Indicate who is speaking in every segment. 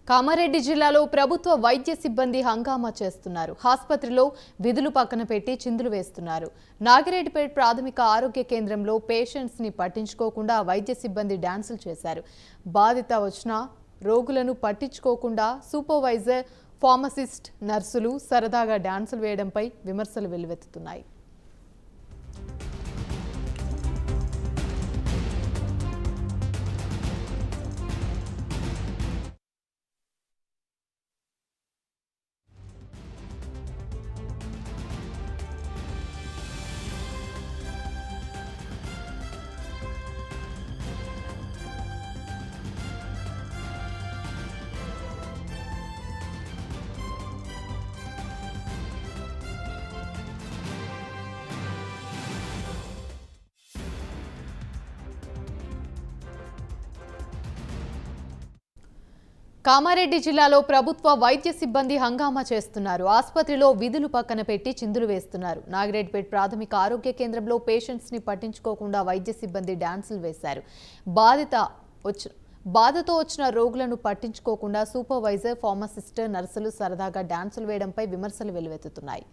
Speaker 1: కామారెడ్డి జిల్లాలో ప్రభుత్వ వైద్య సిబ్బంది హంగామా చేస్తున్నారు. ఆసుపత్రిలో విధులు పక్కన పెట్టి చిందులు వేస్తున్నారు. నాగిరెడ్డిపేట ప్రాథమిక ఆరోగ్య కేంద్రంలో పేషెంట్స్ ని పట్టించుకోకుండా వైద్య సిబ్బంది డాన్సులు చేశారు. బాధిత వచ్చిన రోగులను పట్టించుకోకుండా సూపర్వైజర్, ఫార్మసిస్ట్, నర్సులు సరదాగా డాన్సులు వేయడంపై విమర్శలు వెల్లువెత్తుతున్నాయి. కామారెడ్డి జిల్లాలో ప్రభుత్వ వైద్య సిబ్బంది హంగామా చేస్తున్నారు. ఆసుపత్రిలో విధులు పక్కన పెట్టి చిందులు వేస్తున్నారు. నాగిరెడ్డిపేట ప్రాథమిక ఆరోగ్య కేంద్రంలో పేషెంట్స్ ని పట్టించుకోకుండా వైద్య సిబ్బంది డాన్సులు వేశారు. బాధతో వచ్చిన రోగులను పట్టించుకోకుండా సూపర్వైజర్, ఫార్మసిస్ట్, నర్సులు సరదాగా డాన్సులు వేయడంపై విమర్శలు వెల్లువెత్తుతున్నాయి.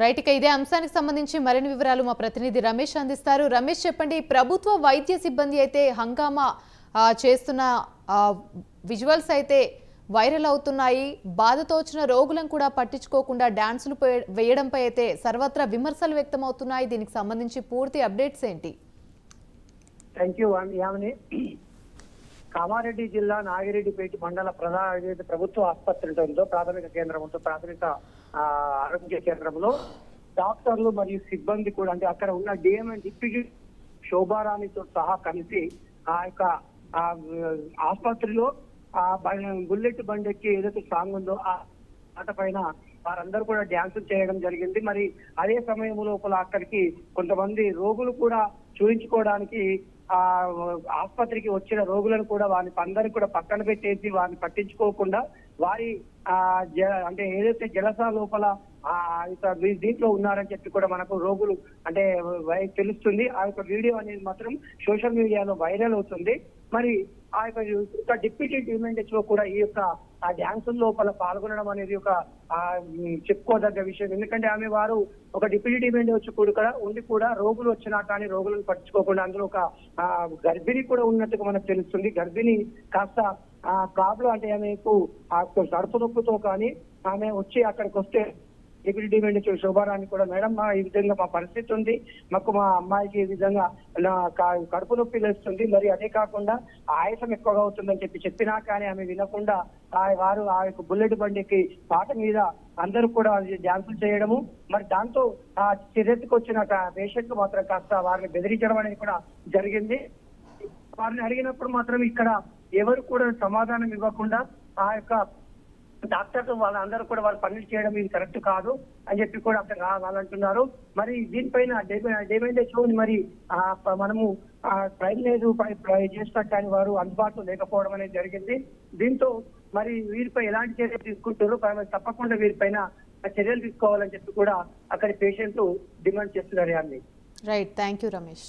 Speaker 1: రైట్, ఇక ఇదే అంశానికి సంబంధించి మరిన్ని వివరాలు మా ప్రతినిధి రమేష్ అందిస్తారు. రమేష్, చెప్పండి, ప్రభుత్వ వైద్య సిబ్బంది అయితే హంగామా చేస్తున్న విజువల్స్ అయితే వైరల్ అవుతున్నాయి. బాధతో వచ్చిన రోగులను కూడా పట్టించుకోకుండా డాన్సులు వేయడంపై అయితే సర్వత్రా విమర్శలు వ్యక్తమవుతున్నాయి. దీనికి సంబంధించి పూర్తి అప్డేట్స్ ఏంటి?
Speaker 2: Thank you Yamini. కామారెడ్డి జిల్లా నాగిరెడ్డిపేట మండల ప్రభుత్వ ఆసుపత్రి ఉంటుందో ప్రాథమిక కేంద్రం ఉందో ప్రాథమిక ఆరోగ్య కేంద్రంలో డాక్టర్లు మరియు సిబ్బంది కూడా, అంటే అక్కడ ఉన్న డిఎం అండ్ డిప్యూటీ శోభారాణితో సహా కలిసి ఆ యొక్క ఆసుపత్రిలో బుల్లెట్ బండెక్కి ఏదైతే సాంగ్ ఉందో ఆ ఆట పైన వారందరూ కూడా డ్యాన్సులు చేయడం జరిగింది. మరి అదే సమయం లోపల అక్కడికి కొంతమంది రోగులు కూడా చూయించుకోవడానికి ఆసుపత్రికి వచ్చిన రోగులను కూడా వారిని అందరినీ కూడా పక్కన పెట్టేసి వారిని పట్టించుకోకుండా వారి అంటే ఏదైతే జలస లోపల దీంట్లో ఉన్నారని చెప్పి కూడా మనకు రోగులు అంటే తెలుస్తుంది. ఆ యొక్క వీడియో అనేది మాత్రం సోషల్ మీడియాలో వైరల్ అవుతుంది. మరి ఆ యొక్క డిప్యూటీ డిఎంహెచ్ఓ కూడా ఈ యొక్క ఆ డ్యాన్స్ లోపల పాల్గొనడం అనేది ఒక చెప్పుకోదగ్గ విషయం. ఎందుకంటే ఆమె వారు ఒక డిప్యూటీ డిఎంహెచ్ఓ కూడా ఉండి కూడా రోగులు వచ్చినా కానీ రోగులను పట్టించుకోకుండా అందులో ఒక గర్భిణి కూడా ఉన్నట్టుగా మనకు తెలుస్తుంది. గర్భిణి కాస్త ప్రాబ్లం అంటే ఆమెకు కడుపు నొప్పుతో కానీ ఆమె వచ్చి అక్కడికి వస్తే డిప్యూటీ డిఎంహెచ్ఓ శోభారాణి కూడా, మేడం ఈ విధంగా మా పరిస్థితి ఉంది, మాకు మా అమ్మాయికి ఈ విధంగా కడుపు నొప్పి లేస్తుంది, మరి అదే కాకుండా ఆయాసం ఎక్కువగా అవుతుందని చెప్పినా కానీ ఆమె వినకుండా వారు ఆ యొక్క బుల్లెట్ బండికి పాట మీద అందరూ కూడా డ్యాన్సులు చేయడము, మరి దాంతో ఆ చర్యకు వచ్చిన పేషెంట్ మాత్రం కాస్త వారిని బెదిరించడం అనేది కూడా జరిగింది. వారిని అడిగినప్పుడు మాత్రం ఇక్కడ ఎవరు కూడా సమాధానం ఇవ్వకుండా ఆ యొక్క డాక్టర్లు వాళ్ళందరూ కూడా వాళ్ళు పనులు చేయడం ఇది కరెక్ట్ కాదు అని చెప్పి కూడా వాళ్ళు అంటున్నారు. మరి దీనిపైన డిఎంహెచ్ఓని మరి మనము ట్రైన్ లేదు చేసినట్టు కానీ వారు అందుబాటులో లేకపోవడం అనేది జరిగింది. దీంతో మరి వీరిపై ఎలాంటి చర్యలు తీసుకుంటారో తప్పకుండా వీరిపైన చర్యలు తీసుకోవాలని చెప్పి కూడా అక్కడి పేషెంట్లు డిమాండ్ చేస్తున్నారు.
Speaker 1: Right, thank you Ramesh.